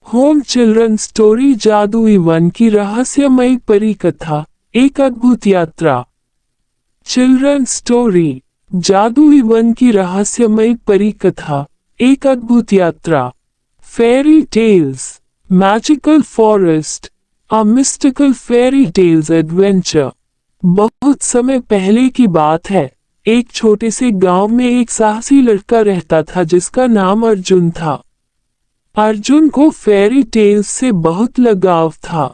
Home children story जादुई one की रहस्यमयी परी कथा, एक अद्भुत यात्रा। चिल्ड्रन स्टोरी जादुई वन की रहस्यमयी परी कथा, एक अद्भुत यात्रा। फेरी टेल्स मैजिकल फॉरेस्ट, अ मिस्टिकल फेरी टेल्स एडवेंचर। बहुत समय पहले की बात है। एक छोटे से गांव में एक साहसी लड़का रहता था जिसका नाम अर्जुन था। अर्जुन को फेरी टेल्स से बहुत लगाव था।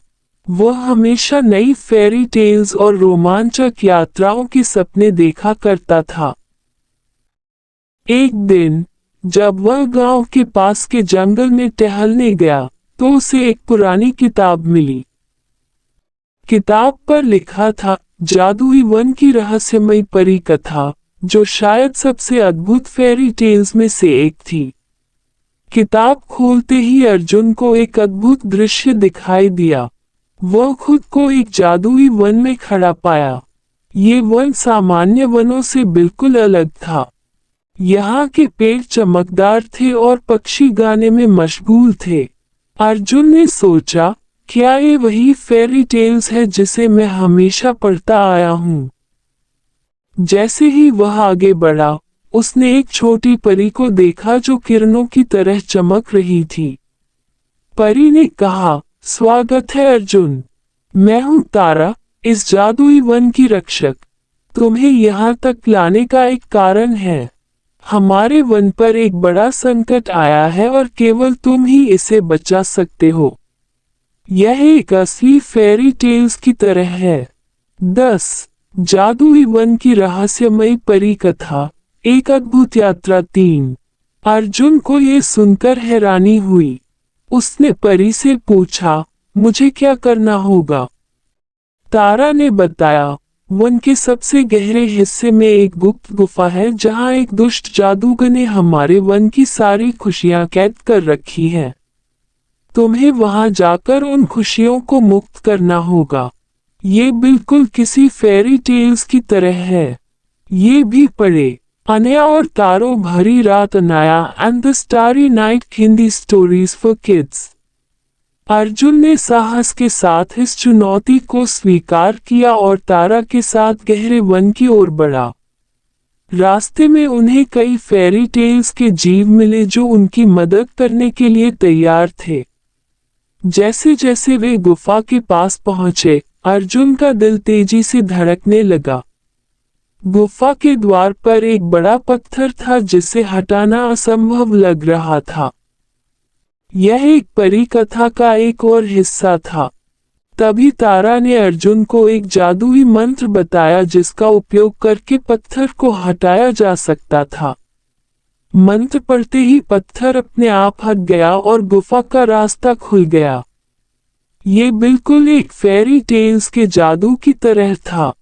वह हमेशा नई फेरी टेल्स और रोमांचक यात्राओं के सपने देखा करता था। एक दिन जब वह गांव के पास के जंगल में टहलने गया तो उसे एक पुरानी किताब मिली। किताब पर लिखा था जादुई वन की रहस्यमयी परी कथा, जो शायद सबसे अद्भुत फेरी टेल्स में से एक थी। किताब खोलते ही अर्जुन को एक अद्भुत दृश्य दिखाई दिया। वह खुद को एक जादुई वन में खड़ा पाया। ये वन सामान्य वनों से बिल्कुल अलग था। यहाँ के पेड़ चमकदार थे और पक्षी गाने में मशगूल थे। अर्जुन ने सोचा, क्या ये वही फेरी टेल्स है जिसे मैं हमेशा पढ़ता आया हूँ? जैसे ही वह आगे बढ़ा, उसने एक छोटी परी को देखा जो किरणों की तरह चमक रही थी। परी ने कहा, स्वागत है अर्जुन। मैं हूँ तारा, इस जादुई वन की रक्षक। तुम्हें यहाँ तक लाने का एक कारण है। हमारे वन पर एक बड़ा संकट आया है और केवल तुम ही इसे बचा सकते हो। यह एक असली फेरी टेल्स की तरह है। 10 जादुई वन की रहस्यमयी परी कथा, एक अद्भुत यात्रा। 3 अर्जुन को ये सुनकर हैरानी हुई। उसने परी से पूछा, मुझे क्या करना होगा? तारा ने बताया, वन के सबसे गहरे हिस्से में एक गुप्त गुफा है जहाँ एक दुष्ट जादूगर ने हमारे वन की सारी खुशियाँ कैद कर रखी हैं। तुम्हें वहां जाकर उन खुशियों को मुक्त करना होगा। ये बिल्कुल किसी फेरी टेल्स की तरह है। ये भी पढ़े। अनया और तारों भरी रात, Anaya and the starry night, Hindi stories for kids. Arjun ने साहस के साथ इस चुनौती को स्वीकार किया और तारा के साथ गहरे वन की ओर बढ़ा। रास्ते में उन्हें कई फेरी टेल्स के जीव मिले जो उनकी मदद करने के लिए तैयार थे। जैसे जैसे वे गुफा के पास पहुंचे, अर्जुन का दिल तेजी से धड़कने लगा। गुफा के द्वार पर एक बड़ा पत्थर था जिसे हटाना असंभव लग रहा था। यह एक परी कथा का एक और हिस्सा था। तभी तारा ने अर्जुन को एक जादुई मंत्र बताया जिसका उपयोग करके पत्थर को हटाया जा सकता था। मंत्र पढ़ते ही पत्थर अपने आप हट गया और गुफा का रास्ता खुल गया। ये बिल्कुल एक फेरी टेल्स के जादू की तरह था।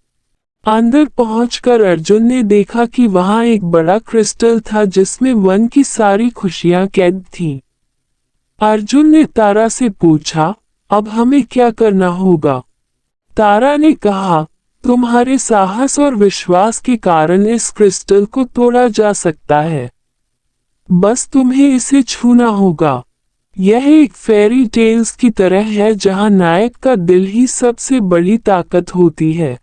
अंदर पहुंचकर अर्जुन ने देखा कि वहां एक बड़ा क्रिस्टल था जिसमें वन की सारी खुशियां कैद थीं। अर्जुन ने तारा से पूछा, अब हमें क्या करना होगा? तारा ने कहा, तुम्हारे साहस और विश्वास के कारण इस क्रिस्टल को तोड़ा जा सकता है। बस तुम्हें इसे छूना होगा। यह एक फेरी टेल्स की तरह है जहां नायक का दिल ही सबसे बड़ी ताकत होती है।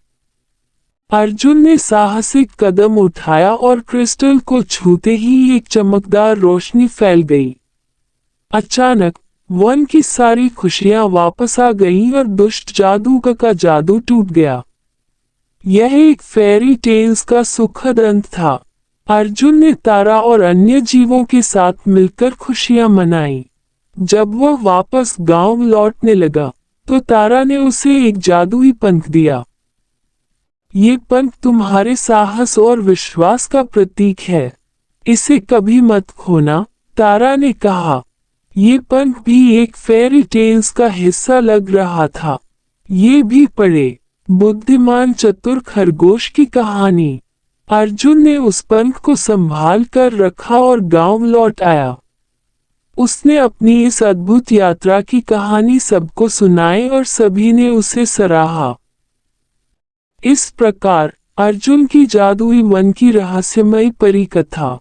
अर्जुन ने साहसिक कदम उठाया और क्रिस्टल को छूते ही एक चमकदार रोशनी फैल गई। अचानक वन की सारी खुशियां वापस आ गईं और दुष्ट जादूगर का जादू टूट गया। यह एक फेरी टेल्स का सुखद अंत था। अर्जुन ने तारा और अन्य जीवों के साथ मिलकर खुशियां मनाई। जब वह वापस गांव लौटने लगा तो तारा ने उसे एक जादुई पंख दिया। ये पंख तुम्हारे साहस और विश्वास का प्रतीक है। इसे कभी मत खोना, तारा ने कहा। ये पंख भी एक फेरी टेल्स का हिस्सा लग रहा था। ये भी पढ़े, बुद्धिमान चतुर खरगोश की कहानी। अर्जुन ने उस पंख को संभाल कर रखा और गांव लौट आया। उसने अपनी इस अद्भुत यात्रा की कहानी सबको सुनाई और सभी ने उसे सराहा। इस प्रकार अर्जुन की जादुई वन की रहस्यमयी परी कथा